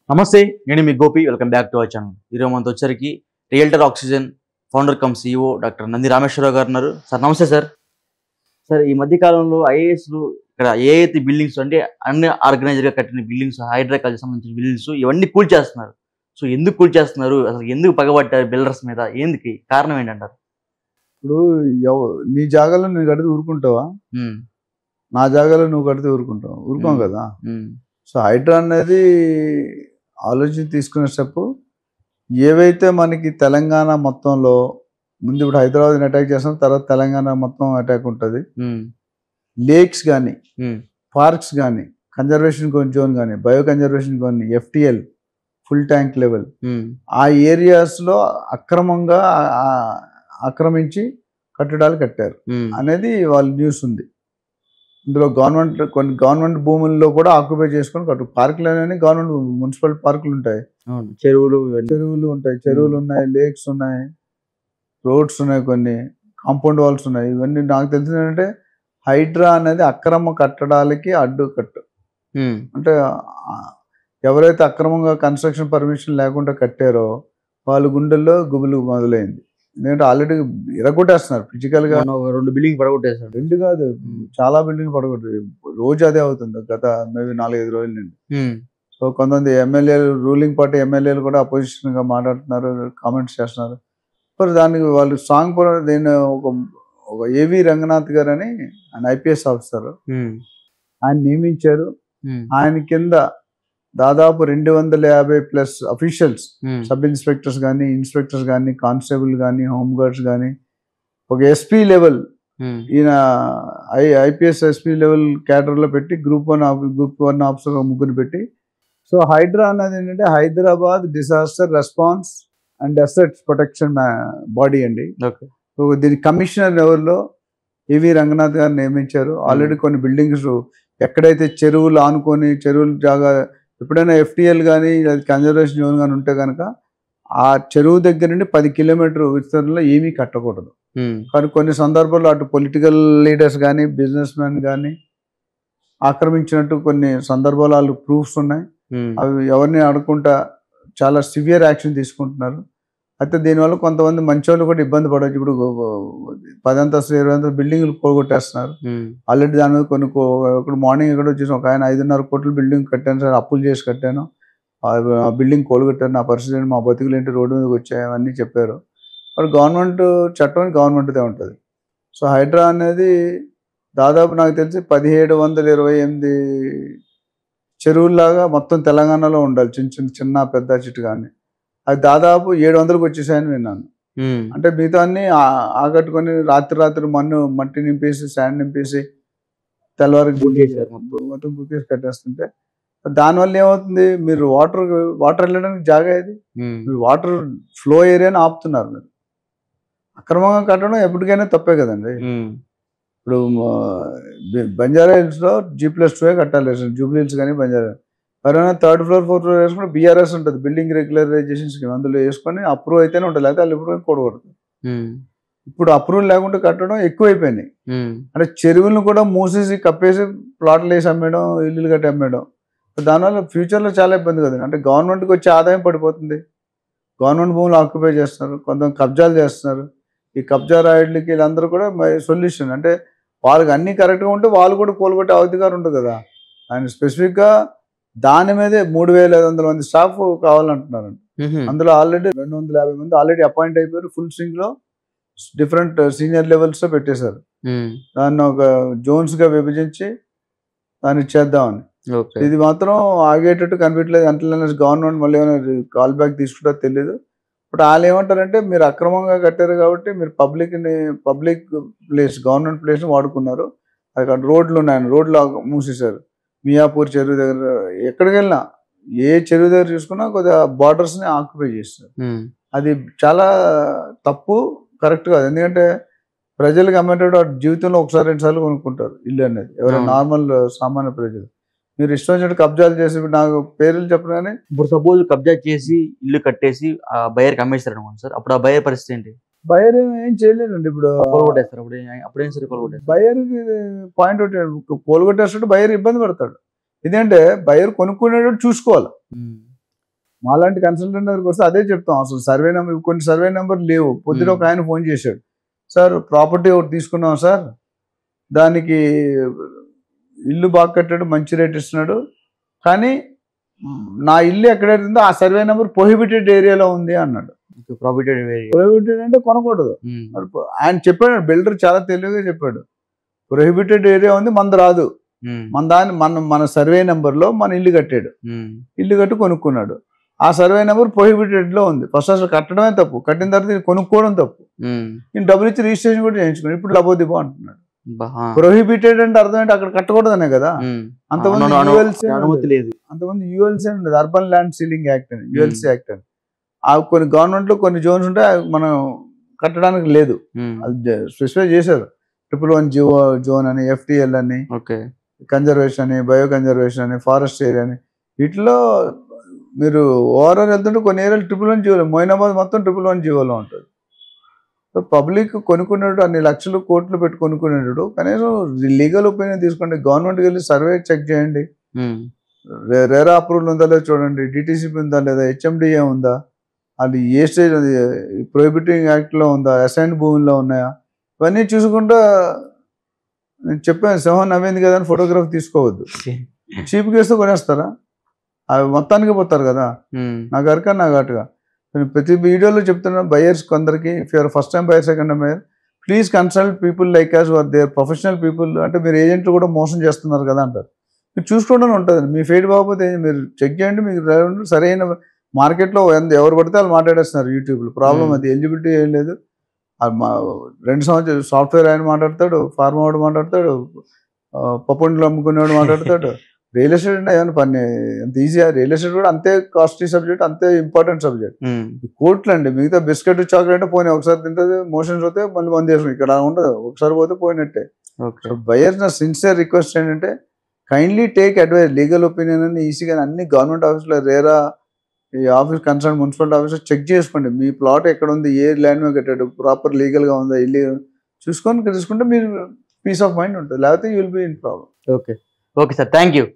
నమస్తే, నేను మీ Gopi. Welcome back to our channel. ఈరోజు మనతో వచ్చరికి realtor oxygen founder cum CEO doctor Nandi Rameshwara Rao గారు ఉన్నారు. సార్ నమస్తే సార్. సార్, ఈ మధ్య కాలంలో ఐఏఎస్లు ఇక్కడ ఏఐతి బిల్డింగ్స్ అంటే అన్ని ఆర్గనైజర్గా కట్టిన బిల్డింగ్స్, హైడ్రా కాలేజ్ సంబంధించిన బిల్డింగ్స్ ఇవన్నీ కూల్చేస్తున్నారు. సో ఎందుకు కూల్చేస్తున్నారు, అసలు ఎందుకు పగబట్టారు బిల్డర్స్ మీద, ఏందుకు కారణం ఏంటంటారు? ఇప్పుడు నీ జాగాలో నువ్వు కడితే ఊరుకుంటావా? నా జాగాలో నువ్వు కడితే ఊరుకుంటావు? ఊరుకోం కదా. సో హైడ్రా అనేది ఆలోచన తీసుకునే స్టెప్. ఏవైతే మనకి తెలంగాణ మొత్తంలో ముందు ఇప్పుడు హైదరాబాద్ని అటాక్ చేస్తాం, తర్వాత తెలంగాణ మొత్తం అటాక్ ఉంటుంది. లేక్స్ కానీ, పార్క్స్ కానీ, కన్జర్వేషన్ జోన్ కానీ, bio conservation zone, FTL full tank level, ఆ ఏరియాస్లో అక్రమంగా ఆక్రమించి కట్టడాలు కట్టారు అనేది వాళ్ళ న్యూస్ ఉంది. ఇందులో కొన్ని గవర్నమెంట్ భూముల్లో కూడా ఆక్యుపై చేసుకొని కట్టు. పార్కులోనే గవర్నమెంట్ మున్సిపల్ పార్కులు ఉంటాయి, చెరువులు ఉంటాయి, చెరువులు ఉన్నాయి, లేక్స్ ఉన్నాయి, రోడ్స్ ఉన్నాయి, కొన్ని కాంపౌండ్ వాల్స్ ఉన్నాయి. ఇవన్నీ నాకు తెలిసింది ఏంటంటే హైడ్రా అనేది అక్రమ కట్టడాలకి అడ్డుకట్టు. అంటే ఎవరైతే అక్రమంగా కన్స్ట్రక్షన్ పర్మిషన్ లేకుండా కట్టారో వాళ్ళ గుండెల్లో గుబులు మొదలైంది. ఎందుకంటే ఆల్రెడీ ఇరగొట్టేస్తున్నారు ఫిజికల్ గా. 2 బిల్డింగ్ పడగొట్టేస్తారు. 2 కాదు, చాలా బిల్డింగ్ పడగొట్టారు. రోజు అదే అవుతుంది గత మేబీ 4-5 రోజుల నుండి. సో కొంతమంది ఎమ్మెల్యేలు, రూలింగ్ పార్టీ ఎమ్మెల్యేలు కూడా అపోజిషన్ గా మాట్లాడుతున్నారు, కామెంట్స్ చేస్తున్నారు. మరి దానికి వాళ్ళు స్ట్రాంగ్ దీన్ని ఒక AV రంగనాథ్ గారు అని ఆయన IPS ఆఫీసర్, ఆయన నియమించారు. ఆయన కింద దాదాపు 250+ అఫీషియల్స్, సబ్ ఇన్స్పెక్టర్స్ కానీ, ఇన్స్పెక్టర్స్ కానీ, కానిస్టేబుల్ కానీ, హోమ్ గార్డ్స్ కానీ, ఒక SP లెవెల్, ఈయన IPS SP లెవెల్ క్యాడర్లో పెట్టి గ్రూప్ 1 ఆఫీసర్ 3 పెట్టి. సో హైడ్రా అన్నది ఏంటంటే Hyderabad disaster response and assets protection body అండి. సో దీని కమిషనర్ లెవెల్లో AV రంగనాథ్ గారు నియమించారు. ఆల్రెడీ కొన్ని బిల్డింగ్స్ ఎక్కడైతే చెరువులు ఆనుకొని, చెరువులు జాగా ఎప్పుడైనా FTL కానీ కన్జర్వేషన్ జోన్ కానీ ఉంటే కనుక ఆ చెరువు దగ్గర నుండి 10 కిలోమీటర్ విస్తరణలో ఏమీ కట్టకూడదు. కానీ కొన్ని సందర్భాల్లో అటు పొలిటికల్ లీడర్స్ కానీ, బిజినెస్ మ్యాన్ కానీ ఆక్రమించినట్టు కొన్ని సందర్భాలు వాళ్ళు ప్రూఫ్స్ ఉన్నాయి. అవి ఎవరిని అడగకుండా చాలా సివియర్ యాక్షన్ తీసుకుంటున్నారు. అయితే దీనివల్ల కొంతమంది మంచి వాళ్ళు కూడా ఇబ్బంది పడవచ్చు. ఇప్పుడు 10 అంతస్తులు 20 అంతస్తులు బిల్డింగ్లు పోగొట్టేస్తున్నారు. ఆల్రెడీ దాని మీద కొన్ని ఇప్పుడు మార్నింగ్ ఎక్కడ వచ్చేసి ఒక ఆయన 5.5 కోట్ల బిల్డింగ్ కట్టాను సార్, అప్పులు చేసి కట్టాను, ఆ బిల్డింగ్ కోలుగొట్టాను, నా పరిస్థితి ఏంటి, మా బతుకులు ఏంటి, రోడ్డు మీదకి వచ్చాయి అవన్నీ చెప్పారు. మరి గవర్నమెంట్ చట్టం గవర్నమెంట్దే ఉంటుంది. సో హైడ్రా అనేది దాదాపు నాకు తెలిసి 1728 చెరువుల్లాగా మొత్తం తెలంగాణలో ఉండాలి, చిన్న పెద్ద చిట్టు కానీ. అది దాదాపు 700కి వచ్చేసాయని విన్నాను. అంటే మిగతా అన్ని ఆకట్టుకొని రాత్రి మట్టి నింపేసి, శాండ్ నింపేసి తెల్లవారికి మొత్తం బుకేసి కట్టేస్తుంటే దానివల్ల ఏమవుతుంది, మీరు వాటర్ వెళ్ళడానికి జాగా ఇది, మీరు వాటర్ ఫ్లో ఏరియాని ఆపుతున్నారు. మీరు అక్రమంగా కట్టడం ఎప్పటికైనా తప్పే కదండి. ఇప్పుడు బంజారా హిల్స్లో G+2 కట్టాలి, జూబ్లీ హిల్స్ కానీ బంజారా. ఎవరైనా 3rd floor 4th floor వేసుకుంటే BRS ఉంటుంది, బిల్డింగ్ రెగ్యులరైజేషన్ స్కీమ్. అందులో వేసుకొని అప్రూవ్ అయితేనే ఉంటుంది, లేకపోతే వాళ్ళు ఇప్పుడు కూడకూడదు. ఇప్పుడు అప్రూవల్ లేకుండా కట్టడం ఎక్కువైపోయినాయి. అంటే చెరువులను కూడా మూసేసి కప్పేసి ప్లాట్లు వేసి అమ్మేయడం, ఇల్లులు కట్టి అమ్మేయడం. దానివల్ల ఫ్యూచర్లో చాలా ఇబ్బంది కదండి. అంటే గవర్నమెంట్కి వచ్చే ఆదాయం పడిపోతుంది. గవర్నమెంట్ భూములు ఆక్యుపై చేస్తున్నారు, కొంతమంది కబ్జాలు చేస్తున్నారు. ఈ కబ్జా రాయుడులకి వీళ్ళందరూ కూడా సొల్యూషన్ అంటే వాళ్ళకి అన్నీ కరెక్ట్గా ఉంటే వాళ్ళు కూడా కోలుగొట్టే అధికారం ఉంటుంది కదా. ఆయన స్పెసిఫిక్గా దాని మీదే 3500 మంది స్టాఫ్ కావాలంటున్నారండి. అందులో ఆల్రెడీ 250 మంది ఆల్రెడీ అపాయింట్ అయిపోయారు. ఫుల్ స్వింగ్ లో డిఫరెంట్ సీనియర్ లెవెల్స్ లో పెట్టేశారు. దాన్ని ఒక జోన్స్ గా విభజించి దాన్ని చేద్దామని. ఇది మాత్రం ఆగేటట్టు కనిపించలేదు. అంటే గవర్నమెంట్ మళ్ళీ ఏమైనా కాల్ బ్యాక్ తీసుకుంటా తెలియదు. బట్ వాళ్ళు ఏమంటారంటే మీరు అక్రమంగా కట్టారు కాబట్టి మీరు పబ్లిక్ ప్లేస్, గవర్నమెంట్ ప్లేస్ ని వాడుకున్నారు. అది రోడ్లు ఉన్నాయని రోడ్లు మూసేశారు. మియాపూర్ చెరువు దగ్గర ఎక్కడికి వెళ్ళినా, ఏ చెరువు దగ్గర చూసుకున్నా కొద్దిగా బార్డర్స్ ని ఆక్యుపై చేస్తారు. అది చాలా తప్పు, కరెక్ట్ కాదు. ఎందుకంటే ప్రజలకు అమ్మేటప్పుడు జీవితంలో 1-2 సార్లు కొనుక్కుంటారు ఇల్లు అనేది, ఎవరైనా నార్మల్ సామాన్య ప్రజలు. మీరు ఇష్టం వచ్చినట్టు కబ్జాలు చేసి, నాకు పేర్లు చెప్పగానే ఇప్పుడు సపోజ్ కబ్జా చేసి ఇల్లు కట్టేసి ఆ బయర్కి అమ్మేస్తారు అనుకోండి సార్, అప్పుడు ఆ బయర్ పరిస్థితి ఏంటి? బయర్ ఏం చేయలేదండి. ఇప్పుడు అప్పుడేం సరే బయర్కి పాయింట్ కోలుగొట్టేస్తాడు, బయర్ ఇబ్బంది పడతాడు. ఎందుకంటే బయర్ కొనుక్కునేటట్టు చూసుకోవాలి. మాలాంటి కన్సల్టెంట్ దగ్గరికి వస్తే అదే చెప్తాం. అసలు సర్వే నెంబర్, కొన్ని సర్వే నెంబర్ లేవు. పొద్దున ఒక ఆయన ఫోన్ చేశాడు, సార్ ప్రాపర్టీ ఒకటి తీసుకున్నాం సార్, దానికి ఇల్లు బాగా కట్టాడు, మంచి రేట్ ఇస్తున్నాడు, కానీ నా ఇల్లు ఎక్కడైతుందో ఆ సర్వే నెంబర్ ప్రొహిబిటెడ్ ఏరియాలో ఉంది అన్నాడు. ప్రొహిబిటెడ్ అంటే కొనకూడదు. ఆయన చెప్పాడు, బిల్డర్ చాలా తెలివిగా చెప్పాడు, ప్రొహిబిటెడ్ ఏరియా ఉంది, మంది రాదు, మన సర్వే నెంబర్లో మన ఇల్లు కట్టాడు, ఇల్లు కట్టి కొనుక్కున్నాడు, ఆ సర్వే నెంబర్ ప్రొహిబిటెడ్ లో ఉంది. ఫస్ట్ అసలు కట్టడమే తప్పు, కట్టిన తర్వాత కొనుక్కోవడం తప్పు, నేను డబ్బులు ఇచ్చి రిజిస్ట్రేషన్ కూడా చేయించుకున్నాడు, ఇప్పుడు లబోదిబో అంటున్నాడు. ప్రొహిబిటెడ్ అంటే అర్థం ఏంటి, అక్కడ కట్టకూడదనే కదా. అంతమంది యూఎల్సీ ఉండదు, అర్బన్ ల్యాండ్ సీలింగ్ యాక్ట్ అని, యూఎల్సీ యాక్ట్ అని. కొన్ని గవర్నమెంట్ లో కొన్ని జోన్స్ ఉంటే మనం కట్టడానికి లేదు, అది స్పెసిఫై చేశారు. 111 జోన్ అని, FTL అని, కన్జర్వేషన్ అని, బయో కన్జర్వేషన్ అని, ఫారెస్ట్ ఏరియా అని, వీటిలో మీరు ఓవరాల్ వెళ్తుంటే కొన్ని ఏరియాలు 111 జీవోలో, మొయినాబాద్ మొత్తం 111 జీవోలో ఉంటుంది. సో పబ్లిక్ కొనుక్కునేడు అన్ని లక్షలు కోట్లు పెట్టి కొనుక్కునేడు, కనీసం లీగల్ ఒపీనియన్ తీసుకోండి, గవర్నమెంట్కి వెళ్ళి సర్వే చెక్ చేయండి, రేరా అప్రూవల్ ఉందా లేదా చూడండి, DTCP ఉందా లేదా, HMDA ఉందా, అది ఏ స్టేజ్, అది ప్రొహిబిటింగ్ యాక్ట్లో ఉందా, అసైన్డ్ భూముల్లో ఉన్నాయా, ఇవన్నీ చూసుకుంటా. నేను చెప్పాను, సింహం నవ్వింది కదా అని ఫోటోగ్రాఫ్ తీసుకోవద్దు, చీప్ కేస్తే కొనేస్తారా, అవి మొత్తానికి పోతారు కదా. నాకు అరక నాకు అటుగా నేను ప్రతి వీడియోలో చెప్తున్నా, బయర్స్ కొందరికి, if you're first time buyer, second time buyer, please consult people like us or their professional people. అంటే మీరు ఏజెంట్లు కూడా మోసం చేస్తున్నారు కదా అంటారు, మీరు చూసుకోవడం ఉంటుంది. మీ ఫెయిడ్ బాగోపోతే మీరు చెక్ చేయండి, మీకు సరైన మార్కెట్లో ఎవరు పడితే వాళ్ళు మాట్లాడేస్తున్నారు యూట్యూబ్లో, ప్రాబ్లం అది, ఎలిజిబిలిటీ ఏం లేదు. 2 సంవత్సరాలు సాఫ్ట్వేర్ ఆయన మాట్లాడతాడు, ఫార్మా వాడు మాట్లాడతాడు, పప్పుండ్లు అమ్ముకునేవాడు మాట్లాడతాడు. రియల్ ఎస్టేట్ అంటే ఏమైనా పని అంత ఈజీగా? రియల్ ఎస్టేట్ కూడా అంతే కాస్ట్లీ సబ్జెక్ట్, అంతే ఇంపార్టెంట్ సబ్జెక్ట్. కోట్లు అండి, మిగతా బిస్కెట్ చాక్లెట్ పోయినా ఒకసారి తింటుంది, మోషన్స్ పోతే మళ్ళీ బంద్ చేసుకుని, ఇక్కడ ఉండదు, ఒకసారి పోతే పోయినట్టే. బయర్స్ నా సిన్సియర్ రిక్వెస్ట్ ఏంటంటే, kindly take advice, legal opinion అని ఈజీగా అన్ని గవర్నమెంట్ ఆఫీస్లో, రేరా ఈ ఆఫీస్ కన్సర్న్ మున్సిపల్ ఆఫీస్లో చెక్ చేసుకోండి, మీ ప్లాట్ ఎక్కడ ఉంది, ఏ ల్యాండ్ మీద కట్టాడు, ప్రాపర్ లీగల్గా ఉందా, ఇల్లీగల్ చూసుకొని తీసుకుంటే మీరు పీస్ ఆఫ్ మైండ్ ఉంటుంది, లేకపోతే you will be in problem. Okay sir, thank you.